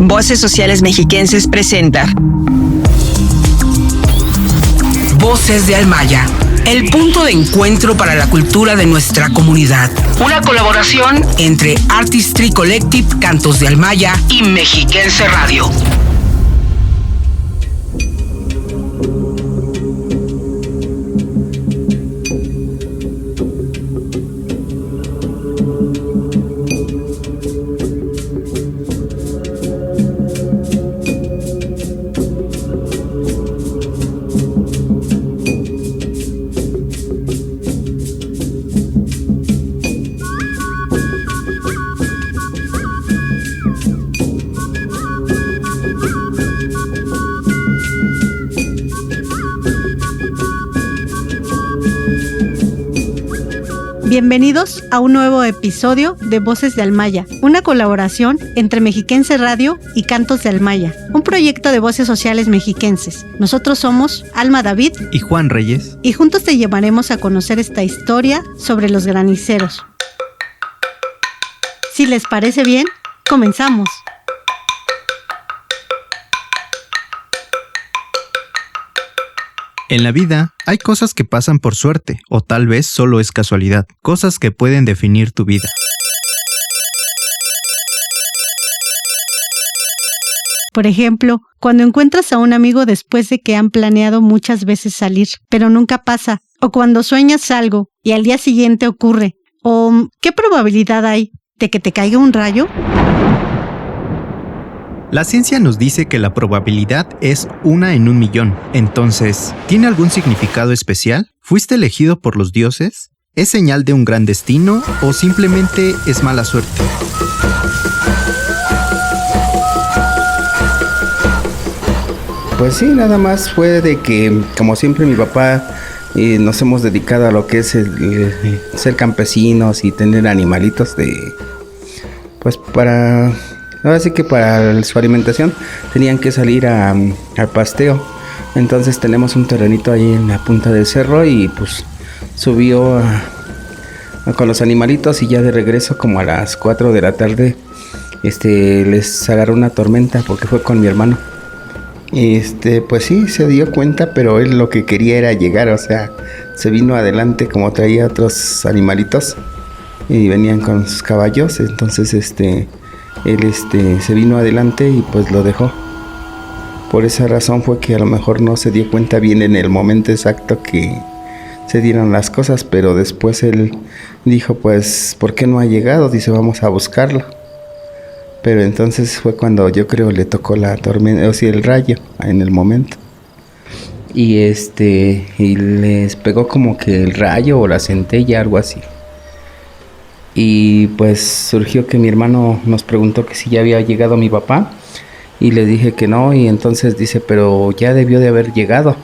Voces Sociales Mexiquenses presenta Voces de Almaya, el punto de encuentro para la cultura de nuestra comunidad. Una colaboración entre Artistry Collective, Cantos de Almaya y Mexiquense Radio. Bienvenidos a un nuevo episodio de Voces de Almaya, una colaboración entre Mexiquense Radio y Cantos de Almaya, un proyecto de voces sociales mexiquenses. Nosotros somos Alma David y Juan Reyes, y juntos te llevaremos a conocer esta historia sobre los graniceros. Si les parece bien, comenzamos. En la vida hay cosas que pasan por suerte, o tal vez solo es casualidad, cosas que pueden definir tu vida. Por ejemplo, cuando encuentras a un amigo después de que han planeado muchas veces salir, pero nunca pasa, o cuando sueñas algo y al día siguiente ocurre, o ¿qué probabilidad hay de que te caiga un rayo? La ciencia nos dice que la probabilidad es 1 en 1.000.000. Entonces, ¿tiene algún significado especial? ¿Fuiste elegido por los dioses? ¿Es señal de un gran destino o simplemente es mala suerte? Pues sí, nada más fue de que, como siempre, mi papá nos hemos dedicado a lo que es el ser campesinos y tener animalitos pues para... Ahora sí que para su alimentación tenían que salir al pasteo. Entonces tenemos un terrenito ahí en la punta del cerro y pues subió con los animalitos y ya de regreso como a las 4 de la tarde les agarró una tormenta porque fue con mi hermano. Pues sí, se dio cuenta, pero él lo que quería era llegar, o sea, se vino adelante como traía otros animalitos y venían con sus caballos, entonces él se vino adelante y pues lo dejó. Por esa razón fue que a lo mejor no se dio cuenta bien en el momento exacto que se dieron las cosas, pero después él dijo, pues, ¿por qué no ha llegado? Dice, vamos a buscarlo. Pero entonces fue cuando yo creo le tocó la tormenta, o sea, el rayo en el momento. Y y les pegó como que el rayo o la centella, algo así. Y pues surgió que mi hermano nos preguntó que si ya había llegado mi papá y le dije que no, y entonces dice, pero ya debió de haber llegado.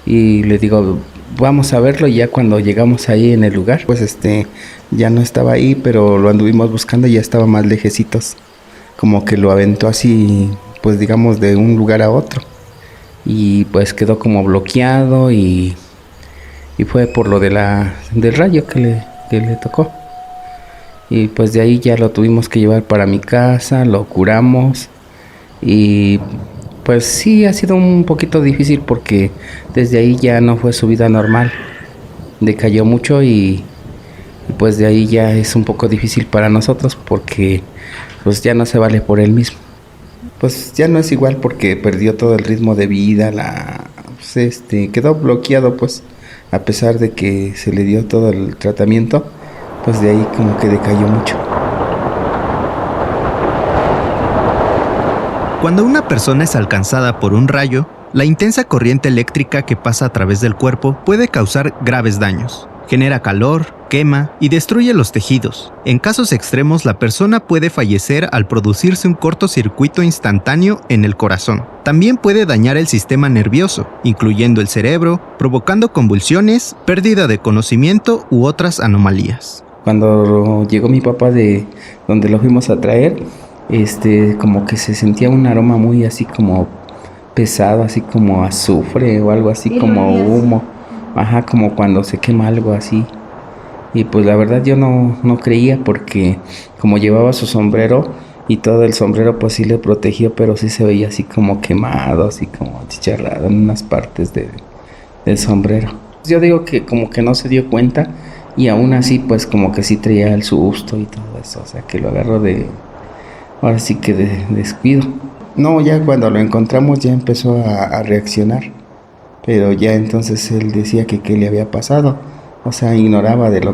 Y le digo, vamos a verlo, y ya cuando llegamos ahí en el lugar, pues ya no estaba ahí, pero lo anduvimos buscando y ya estaba más lejecitos, como que lo aventó así, pues digamos de un lugar a otro, y pues quedó como bloqueado y fue por lo del rayo que le tocó. Y pues de ahí ya lo tuvimos que llevar para mi casa, lo curamos y pues sí ha sido un poquito difícil porque desde ahí ya no fue su vida normal, decayó mucho y pues de ahí ya es un poco difícil para nosotros porque pues ya no se vale por él mismo. Pues ya no es igual porque perdió todo el ritmo de vida, quedó bloqueado pues a pesar de que se le dio todo el tratamiento. Pues de ahí como que decayó mucho. Cuando una persona es alcanzada por un rayo, la intensa corriente eléctrica que pasa a través del cuerpo puede causar graves daños. Genera calor, quema y destruye los tejidos. En casos extremos, la persona puede fallecer al producirse un cortocircuito instantáneo en el corazón. También puede dañar el sistema nervioso, incluyendo el cerebro, provocando convulsiones, pérdida de conocimiento u otras anomalías. Cuando llegó mi papá de donde lo fuimos a traer, como que se sentía un aroma muy así como pesado, así como azufre o algo así, como humo. Ajá, como cuando se quema algo así. Y pues la verdad yo no creía porque como llevaba su sombrero, y todo el sombrero pues sí le protegió, pero sí se veía así como quemado, así como chicharrado en unas partes del sombrero. Yo digo que como que no se dio cuenta y aún así pues como que sí traía el susto y todo eso, o sea que lo agarró ahora sí que de descuido. No, ya cuando lo encontramos ya empezó a reaccionar, pero ya entonces él decía que qué le había pasado, o sea, ignoraba del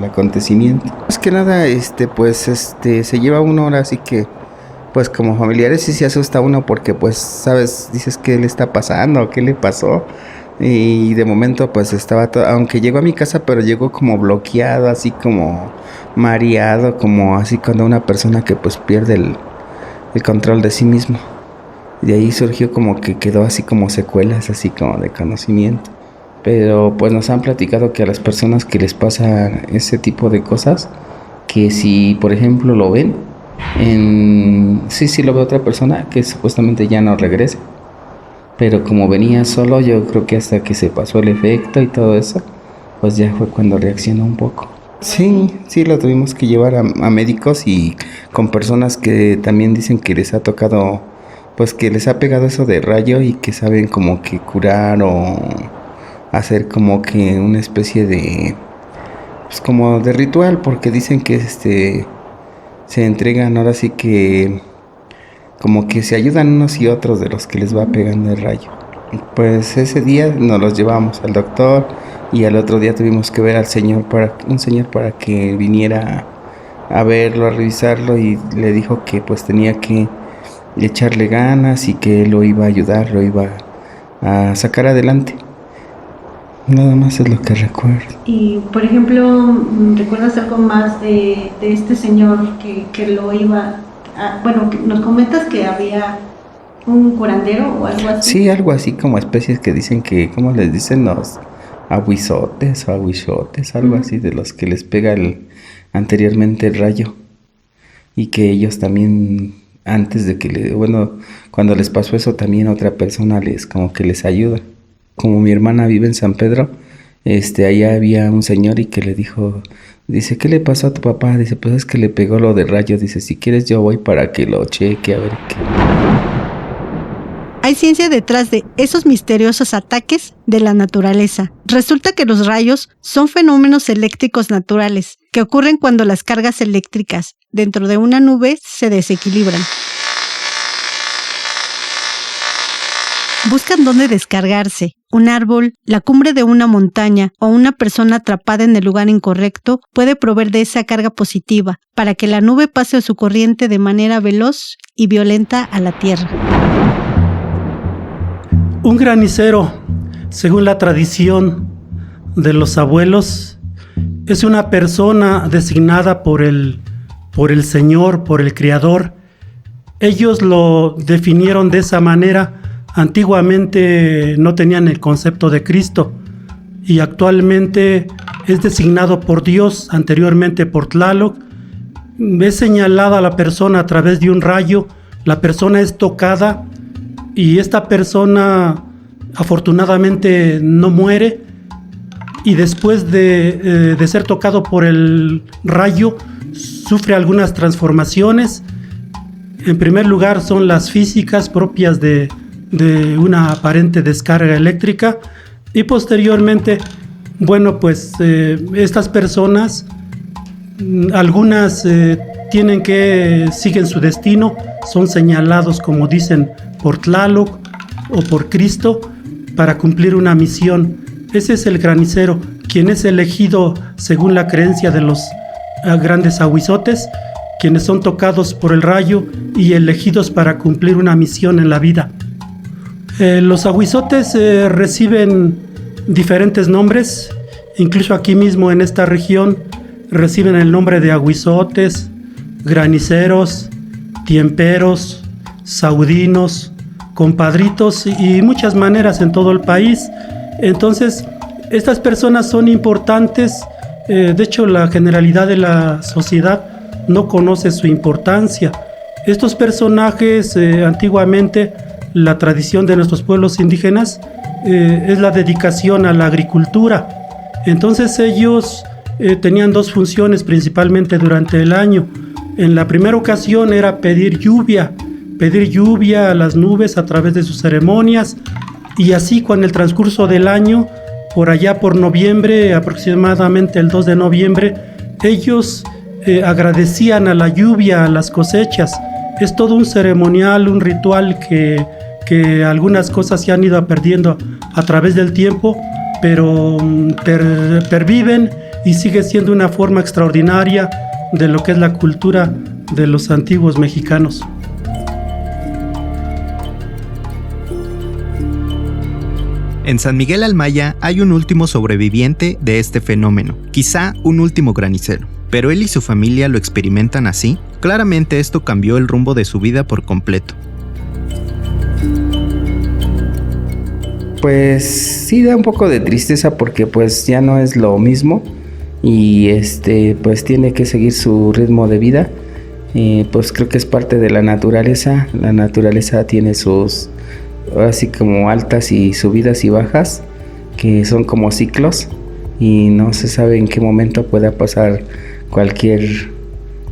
acontecimiento. Más que nada, se lleva uno ahora, así que, pues como familiares sí se asusta uno porque, pues, sabes, dices qué le está pasando, qué le pasó, y de momento, pues, estaba todo, aunque llegó a mi casa, pero llegó como bloqueado, así como mareado, como así cuando una persona que, pues, pierde el control de sí mismo. De ahí surgió como que quedó así como secuelas, así como de conocimiento. Pero pues nos han platicado que a las personas que les pasa ese tipo de cosas, que si por ejemplo lo ven, sí lo ve otra persona, que supuestamente ya no regresa. Pero como venía solo, yo creo que hasta que se pasó el efecto y todo eso, pues ya fue cuando reaccionó un poco. Sí, lo tuvimos que llevar a médicos y con personas que también dicen que les ha tocado, pues que les ha pegado eso de rayo y que saben como que curar o hacer como que una especie de, pues como de ritual, porque dicen que se entregan, ahora sí que como que se ayudan unos y otros de los que les va pegando el rayo. Pues ese día nos los llevamos al doctor y al otro día tuvimos que ver al un señor para que viniera a verlo, a revisarlo, y le dijo que pues tenía que echarle ganas y que lo iba a ayudar, lo iba a sacar adelante. Nada más es lo que recuerdo. Y, por ejemplo, ¿recuerdas algo más de este señor que lo iba a... Bueno, nos comentas que había un curandero o algo así? Sí, algo así como especies que dicen que, ¿cómo les dicen? Los aguizotes o aguichotes, algo así, de los que les pega anteriormente el rayo. Y que ellos también, antes de que cuando les pasó eso, también otra persona como que les ayuda. Como mi hermana vive en San Pedro, allá había un señor y que le dice, ¿qué le pasó a tu papá? Dice, pues es que le pegó lo de rayo. Dice, si quieres yo voy para que lo cheque, a ver qué. Hay ciencia detrás de esos misteriosos ataques de la naturaleza. Resulta que los rayos son fenómenos eléctricos naturales que ocurren cuando las cargas eléctricas dentro de una nube se desequilibran. Buscan dónde descargarse. Un árbol, la cumbre de una montaña o una persona atrapada en el lugar incorrecto puede proveer de esa carga positiva para que la nube pase su corriente de manera veloz y violenta a la Tierra. Un granicero, según la tradición de los abuelos, es una persona designada por el Señor, por el Creador. Ellos lo definieron de esa manera. Antiguamente no tenían el concepto de Cristo y actualmente es designado por Dios, anteriormente por Tlaloc. Es señalada la persona a través de un rayo, la persona es tocada y esta persona afortunadamente no muere, y después de ser tocado por el rayo sufre algunas transformaciones. En primer lugar son las físicas propias de una aparente descarga eléctrica, y posteriormente, estas personas, algunas siguen su destino, son señalados, como dicen, por Tlaloc o por Cristo para cumplir una misión. Ese es el granicero, quien es elegido según la creencia de los grandes aguizotes, quienes son tocados por el rayo y elegidos para cumplir una misión en la vida. Los aguizotes reciben diferentes nombres, incluso aquí mismo en esta región reciben el nombre de aguizotes, graniceros, tiemperos, saudinos, compadritos y muchas maneras en todo el país. Entonces, estas personas son importantes. De hecho, la generalidad de la sociedad no conoce su importancia. Estos personajes, antiguamente, la tradición de nuestros pueblos indígenas es la dedicación a la agricultura. Entonces ellos tenían dos funciones principalmente durante el año. En la primera ocasión era pedir lluvia a las nubes a través de sus ceremonias, y así con el transcurso del año, por allá por noviembre, aproximadamente el 2 de noviembre, ellos agradecían a la lluvia, a las cosechas. Es todo un ceremonial, un ritual que algunas cosas se han ido perdiendo a través del tiempo, pero perviven y sigue siendo una forma extraordinaria de lo que es la cultura de los antiguos mexicanos. En San Miguel Almaya hay un último sobreviviente de este fenómeno, quizá un último granicero, pero él y su familia lo experimentan así. Claramente esto cambió el rumbo de su vida por completo. Pues sí da un poco de tristeza porque pues ya no es lo mismo y pues tiene que seguir su ritmo de vida. Pues creo que es parte de la naturaleza. La naturaleza tiene sus así como altas y subidas y bajas, que son como ciclos y no se sabe en qué momento pueda pasar cualquier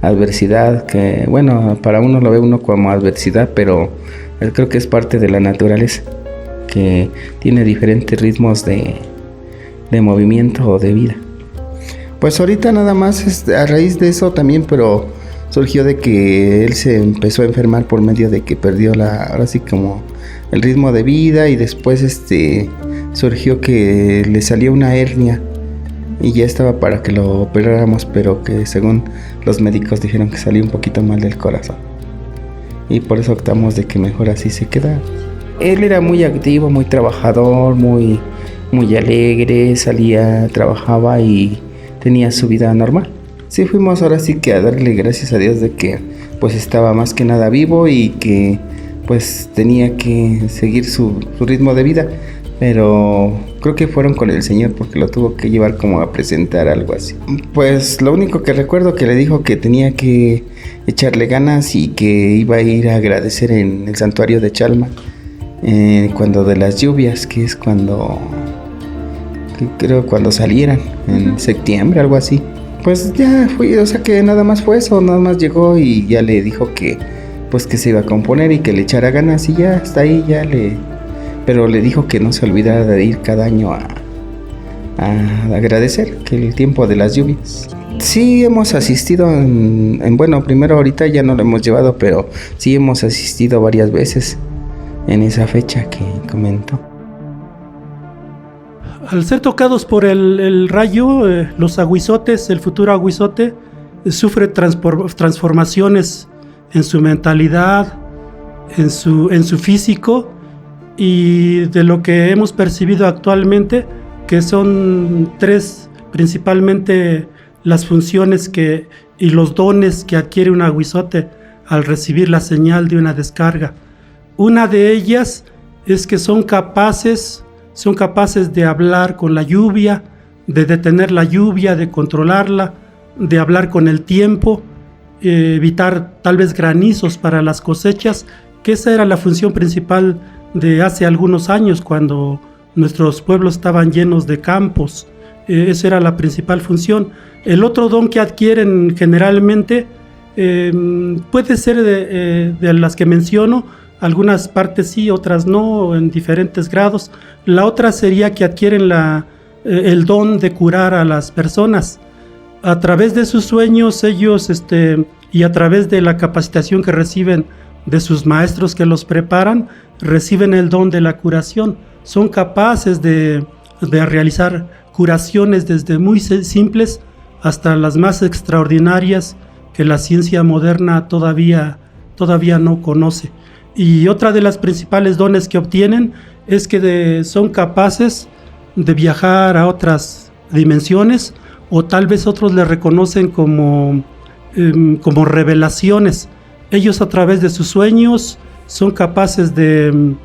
adversidad, que bueno, para uno lo ve uno como adversidad, pero creo que es parte de la naturaleza, que tiene diferentes ritmos de movimiento o de vida. Pues ahorita nada más a raíz de eso también, pero surgió de que él se empezó a enfermar por medio de que perdió ahora sí como el ritmo de vida, y después surgió que le salió una hernia y ya estaba para que lo operáramos, pero que según los médicos dijeron que salió un poquito mal del corazón y por eso optamos de que mejor así se queda. Él era muy activo, muy trabajador, muy alegre, salía, trabajaba y tenía su vida normal. Sí, fuimos ahora sí que a darle gracias a Dios de que pues estaba más que nada vivo y que pues tenía que seguir su ritmo de vida, pero creo que fueron con el Señor porque lo tuvo que llevar como a presentar algo así. Pues lo único que recuerdo que le dijo que tenía que echarle ganas y que iba a ir a agradecer en el santuario de Chalma cuando de las lluvias, que es cuando salieran en septiembre, algo así. Pues ya fui, o sea que nada más fue eso, nada más llegó y ya le dijo que pues que se iba a componer y que le echara ganas y ya hasta ahí pero le dijo que no se olvidara de ir cada año a agradecer que el tiempo de las lluvias. Sí hemos asistido bueno, primero ahorita ya no lo hemos llevado, pero sí hemos asistido varias veces en esa fecha que comentó. Al ser tocados por el rayo, los aguizotes, el futuro aguizote, sufre transformaciones en su mentalidad, en su físico, y de lo que hemos percibido actualmente, que son 3 principalmente las funciones y los dones que adquiere un aguizote al recibir la señal de una descarga. Una de ellas es que son capaces de hablar con la lluvia, de detener la lluvia, de controlarla, de hablar con el tiempo, evitar tal vez granizos para las cosechas, que esa era la función principal de hace algunos años cuando nuestros pueblos estaban llenos de campos. Esa era la principal función. El otro don que adquieren generalmente puede ser de las que menciono, algunas partes sí, otras no, en diferentes grados. La otra sería que adquieren el don de curar a las personas. A través de sus sueños ellos y a través de la capacitación que reciben de sus maestros que los preparan, reciben el don de la curación. Son capaces de realizar curaciones desde muy simples hasta las más extraordinarias que la ciencia moderna todavía no conoce. Y otra de las principales dones que obtienen es que son capaces de viajar a otras dimensiones, o tal vez otros le reconocen como revelaciones. Ellos a través de sus sueños son capaces de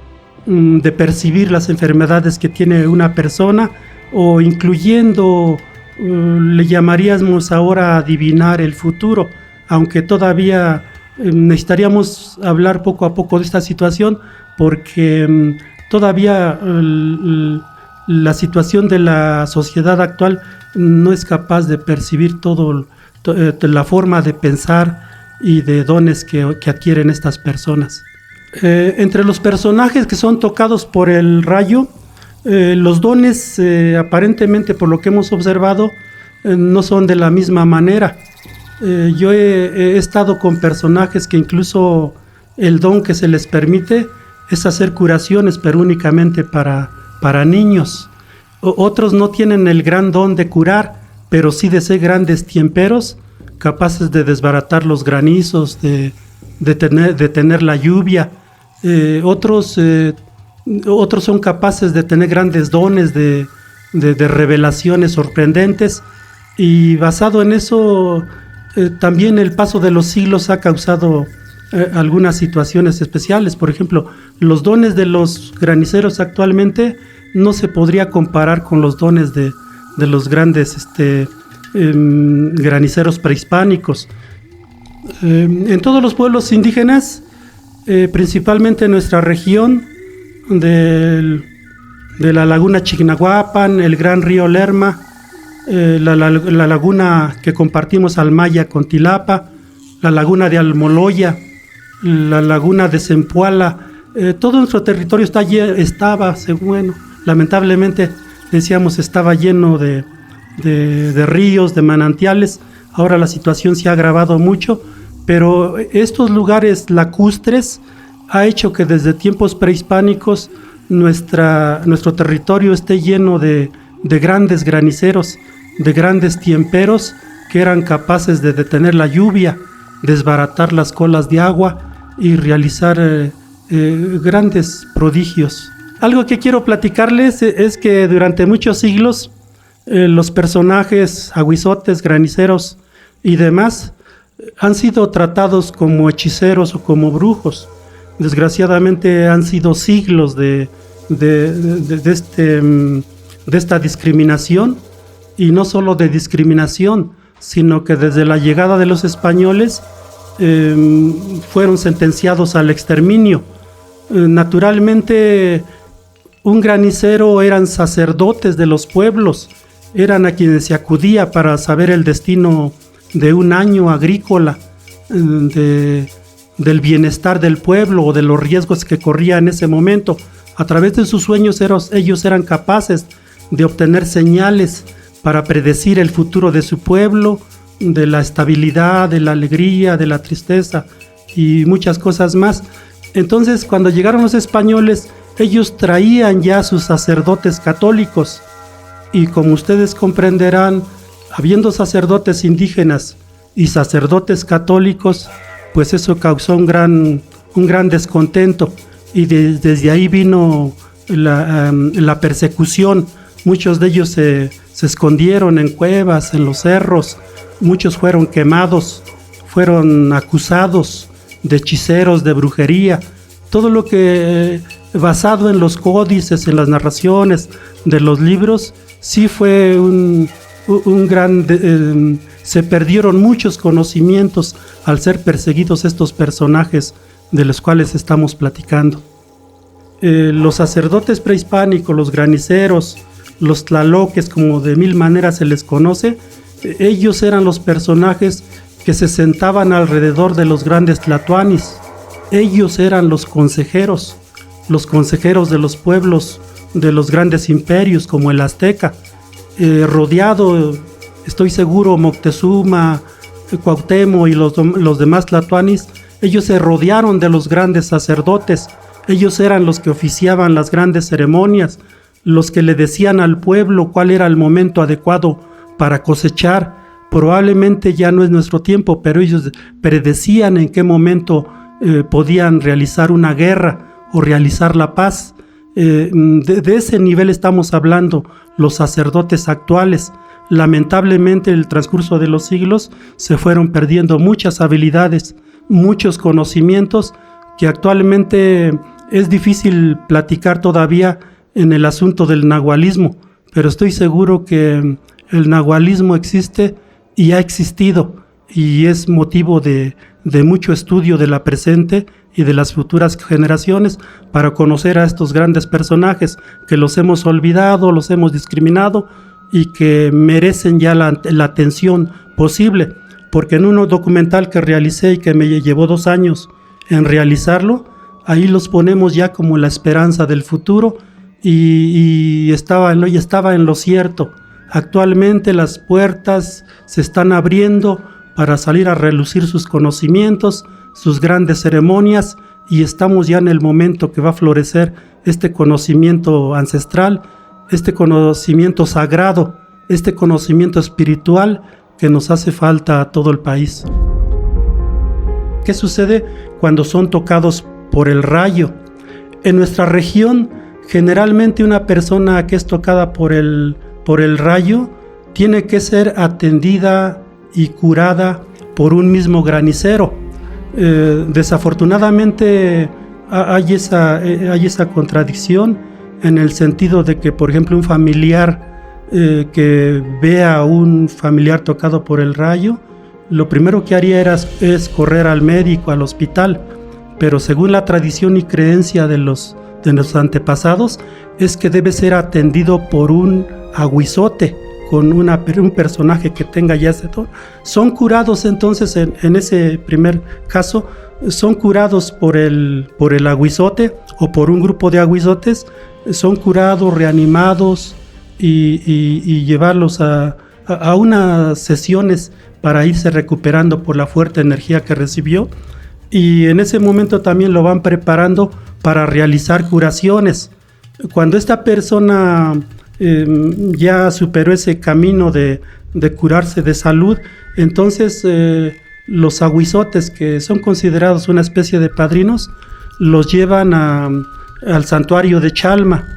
percibir las enfermedades que tiene una persona, o incluyendo, le llamaríamos ahora adivinar el futuro, aunque todavía necesitaríamos hablar poco a poco de esta situación, porque todavía la situación de la sociedad actual no es capaz de percibir la forma de pensar y de dones que adquieren estas personas. Entre los personajes que son tocados por el rayo, los dones aparentemente, por lo que hemos observado, no son de la misma manera. Yo he estado con personajes que incluso el don que se les permite es hacer curaciones, pero únicamente para niños. Otros no tienen el gran don de curar, pero sí de ser grandes tiemperos, capaces de desbaratar los granizos, de tener la lluvia. Otros son capaces de tener grandes dones de revelaciones sorprendentes, y basado en eso también el paso de los siglos ha causado algunas situaciones especiales. Por ejemplo, los dones de los graniceros actualmente no se podría comparar con los dones de los grandes graniceros prehispánicos. En todos los pueblos indígenas, principalmente en nuestra región de la laguna Chignahuapan, el gran río Lerma, la laguna que compartimos Almaya con Tilapa, la laguna de Almoloya, la laguna de Zempoala, todo nuestro territorio lamentablemente decíamos, estaba lleno de ríos, de manantiales. Ahora la situación se ha agravado mucho, pero estos lugares lacustres ha hecho que desde tiempos prehispánicos nuestro territorio esté lleno de grandes graniceros, de grandes tiemperos que eran capaces de detener la lluvia, desbaratar las colas de agua y realizar grandes prodigios. Algo que quiero platicarles es que durante muchos siglos los personajes aguizotes, graniceros y demás han sido tratados como hechiceros o como brujos. Desgraciadamente han sido siglos de esta discriminación, y no solo de discriminación, sino que desde la llegada de los españoles fueron sentenciados al exterminio. Naturalmente, un granicero eran sacerdotes de los pueblos, eran a quienes se acudía para saber el destino de un año agrícola, del bienestar del pueblo o de los riesgos que corría en ese momento. A través de sus sueños ellos eran capaces de obtener señales para predecir el futuro de su pueblo, de la estabilidad, de la alegría, de la tristeza y muchas cosas más. Entonces, cuando llegaron los españoles, ellos traían ya a sus sacerdotes católicos, y como ustedes comprenderán, habiendo sacerdotes indígenas y sacerdotes católicos, pues eso causó un gran descontento, y desde ahí vino la persecución. Muchos de ellos se escondieron en cuevas, en los cerros, muchos fueron quemados, fueron acusados de hechiceros, de brujería. Todo lo que basado en los códices, en las narraciones de los libros, sí fue se perdieron muchos conocimientos al ser perseguidos estos personajes de los cuales estamos platicando. Los sacerdotes prehispánicos, los graniceros, los tlaloques, como de mil maneras se les conoce, ellos eran los personajes que se sentaban alrededor de los grandes tlatoanis. Ellos eran los consejeros de los pueblos, de los grandes imperios como el azteca. Rodeado, estoy seguro, Moctezuma, Cuauhtémoc y los demás tlatoanis, ellos se rodearon de los grandes sacerdotes. Ellos eran los que oficiaban las grandes ceremonias, los que le decían al pueblo cuál era el momento adecuado para cosechar. Probablemente ya no es nuestro tiempo, pero ellos predecían en qué momento podían realizar una guerra o realizar la paz. De ese nivel estamos hablando los sacerdotes actuales. Lamentablemente, en el transcurso de los siglos se fueron perdiendo muchas habilidades, muchos conocimientos que actualmente es difícil platicar todavía en el asunto del nahualismo, pero estoy seguro que el nahualismo existe y ha existido, y es motivo de mucho estudio de la presente y de las futuras generaciones para conocer a estos grandes personajes que los hemos olvidado, los hemos discriminado y que merecen ya la atención posible. porque en un documental que realicé y que me llevó 2 años en realizarlo, ahí los ponemos ya como la esperanza del futuro y estaba en lo cierto. Actualmente las puertas se están abriendo para salir a relucir sus conocimientos, sus grandes ceremonias, y estamos ya en el momento que va a florecer este conocimiento ancestral, este conocimiento sagrado, este conocimiento espiritual que nos hace falta a todo el país. ¿Qué sucede cuando son tocados por el rayo? En nuestra región, generalmente una persona que es tocada por el rayo tiene que ser atendida y curada por un mismo granicero. Desafortunadamente hay esa contradicción en el sentido de que, por ejemplo, un familiar que vea a un familiar tocado por el rayo, lo primero que haría es correr al médico, al hospital, pero según la tradición y creencia de nuestros antepasados, es que debe ser atendido por un aguizote, con un personaje que tenga ya ese don. Son curados entonces, en ese primer caso, son curados por el aguizote o por un grupo de aguizotes, son curados, reanimados y llevarlos a unas sesiones para irse recuperando por la fuerte energía que recibió, y en ese momento también lo van preparando para realizar curaciones. Cuando esta persona ya superó ese camino de curarse de salud, entonces los aguizotes, que son considerados una especie de padrinos, los llevan al santuario de Chalma.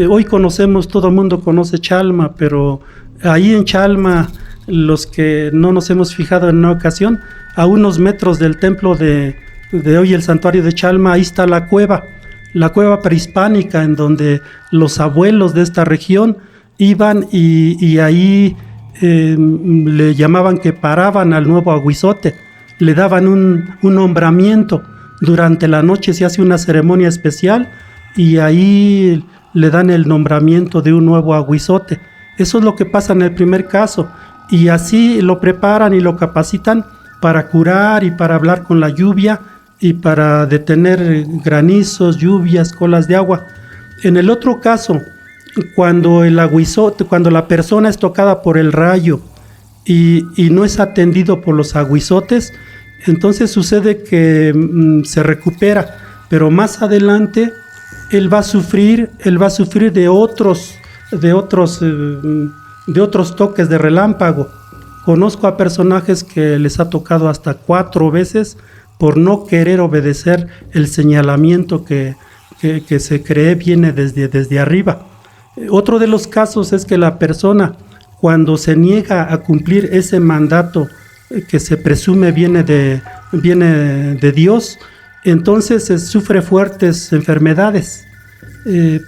Hoy todo el mundo conoce Chalma, pero ahí en Chalma, los que no nos hemos fijado en una ocasión, a unos metros del templo de hoy el santuario de Chalma, ahí está la cueva prehispánica, en donde los abuelos de esta región iban y ahí le llamaban que paraban al nuevo aguizote, le daban un nombramiento. Durante la noche se hace una ceremonia especial y ahí le dan el nombramiento de un nuevo aguizote. Eso es lo que pasa en el primer caso, y así lo preparan y lo capacitan para curar y para hablar con la lluvia y para detener granizos, lluvias, colas de agua. En el otro caso, cuando la persona es tocada por el rayo y no es atendido por los aguizotes, entonces sucede que se recupera, pero más adelante él va a sufrir de otros toques de relámpago. Conozco a personajes que les ha tocado hasta 4 veces por no querer obedecer el señalamiento que se cree viene desde arriba. Otro de los casos es que la persona, cuando se niega a cumplir ese mandato que se presume viene de Dios, entonces sufre fuertes enfermedades.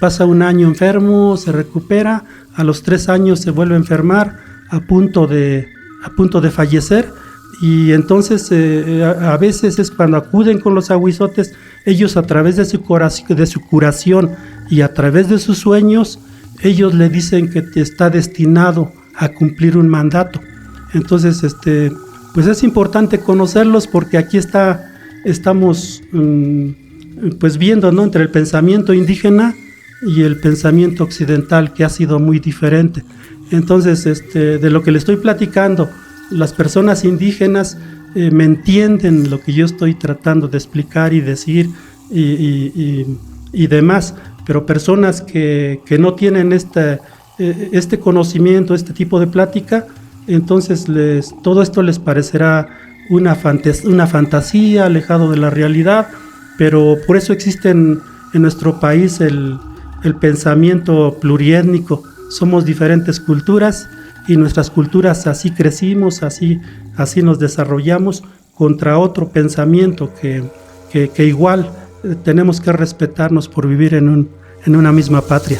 Pasa 1 año enfermo, se recupera, a los 3 años se vuelve a enfermar, a punto de fallecer, y entonces a veces es cuando acuden con los aguizotes, ellos a través de su curación y a través de sus sueños, ellos le dicen que está destinado a cumplir un mandato. Entonces pues es importante conocerlos, porque aquí estamos pues viendo, ¿no?, entre el pensamiento indígena y el pensamiento occidental, que ha sido muy diferente. Entonces de lo que le estoy platicando, las personas indígenas me entienden lo que yo estoy tratando de explicar y decir y demás, pero personas que no tienen este conocimiento, este tipo de plática, entonces todo esto les parecerá una fantasía, alejado de la realidad, pero por eso existe en nuestro país el pensamiento pluriétnico. Somos diferentes culturas, y nuestras culturas así crecimos, así nos desarrollamos, contra otro pensamiento que igual tenemos que respetarnos por vivir en una misma patria.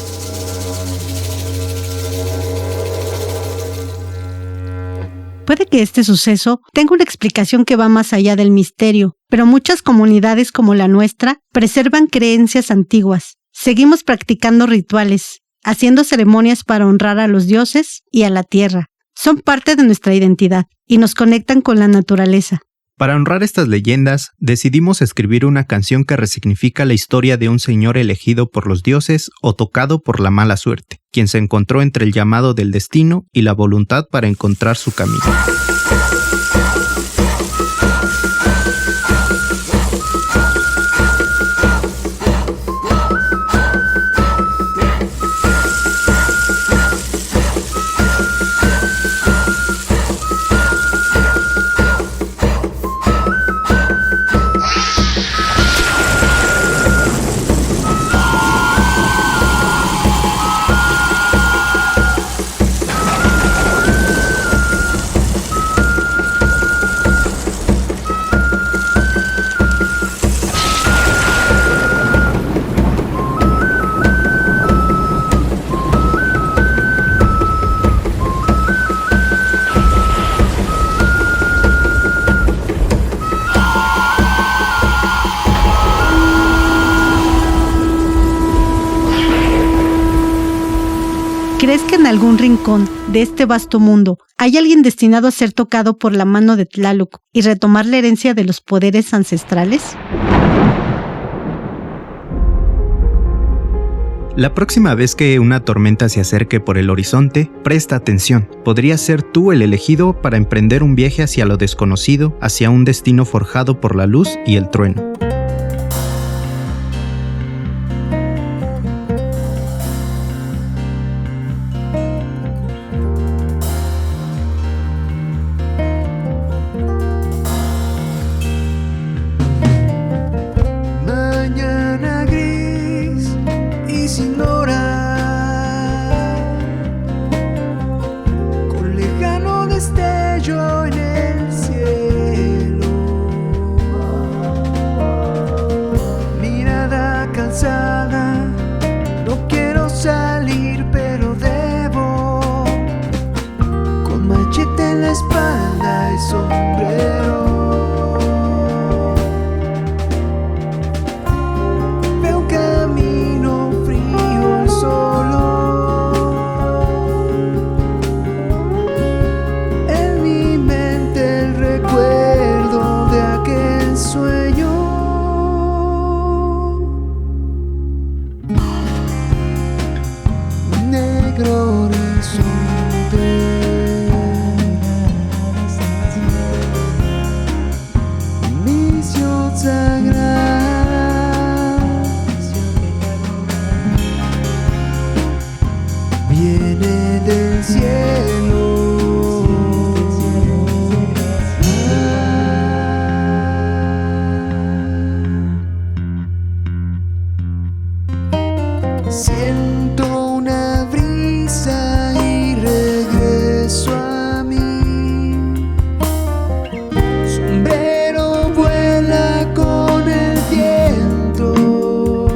Puede que este suceso tenga una explicación que va más allá del misterio, pero muchas comunidades como la nuestra preservan creencias antiguas. Seguimos practicando rituales, haciendo ceremonias para honrar a los dioses y a la tierra. Son parte de nuestra identidad. y nos conectan con la naturaleza. Para honrar estas leyendas, decidimos escribir una canción que resignifica la historia de un señor elegido por los dioses o tocado por la mala suerte, quien se encontró entre el llamado del destino y la voluntad para encontrar su camino. ¿Crees que en algún rincón de este vasto mundo hay alguien destinado a ser tocado por la mano de Tlaloc y retomar la herencia de los poderes ancestrales? La próxima vez que una tormenta se acerque por el horizonte, presta atención. Podrías ser tú el elegido para emprender un viaje hacia lo desconocido, hacia un destino forjado por la luz y el trueno. Sin hora, con lejano destello en el cielo, mirada cansada, no quiero salir pero debo, con machete en la espalda y sombrero. Viene del cielo. Siento una brisa y regreso a mí. Sombrero vuela con el viento.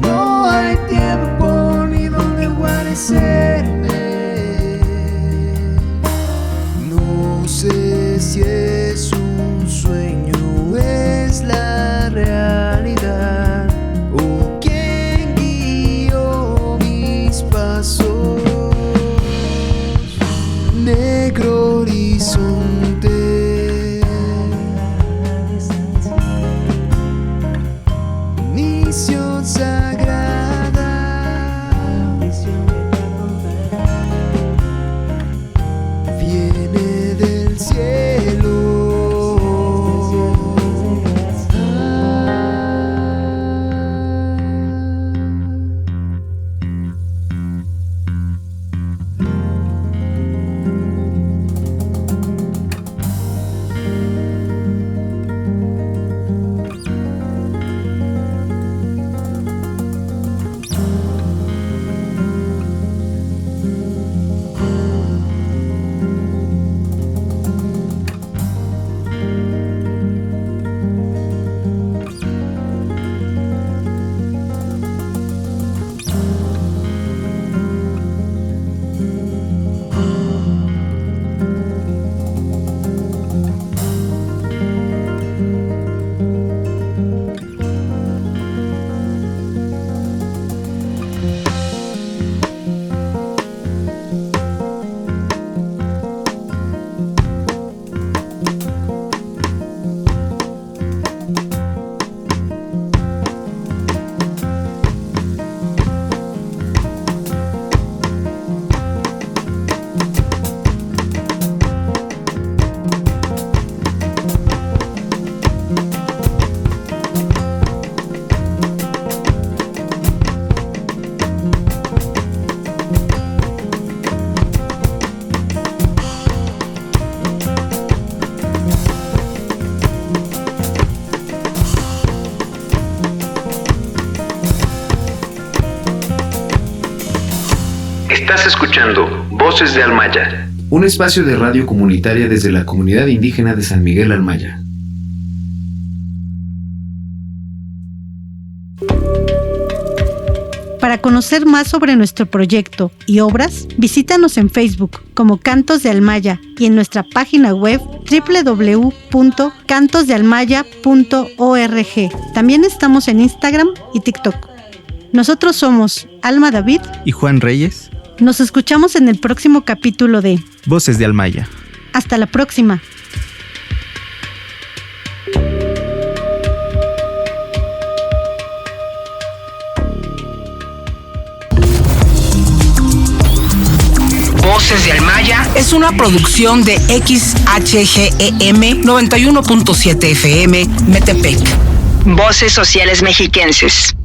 No hay tiempo ni donde guarecerme. No sé si es un sueño o es la realidad. Estás escuchando Voces de Almaya, un espacio de radio comunitaria desde la comunidad indígena de San Miguel Almaya. Para conocer más sobre nuestro proyecto y obras, visítanos en Facebook como Cantos de Almaya y en nuestra página web www.cantosdealmaya.org. También estamos en Instagram y TikTok. Nosotros somos Alma David y Juan Reyes. Nos escuchamos en el próximo capítulo de Voces de Almaya. Hasta la próxima. Voces de Almaya es una producción de XHGEM 91.7 FM Metepec. Voces sociales mexiquenses.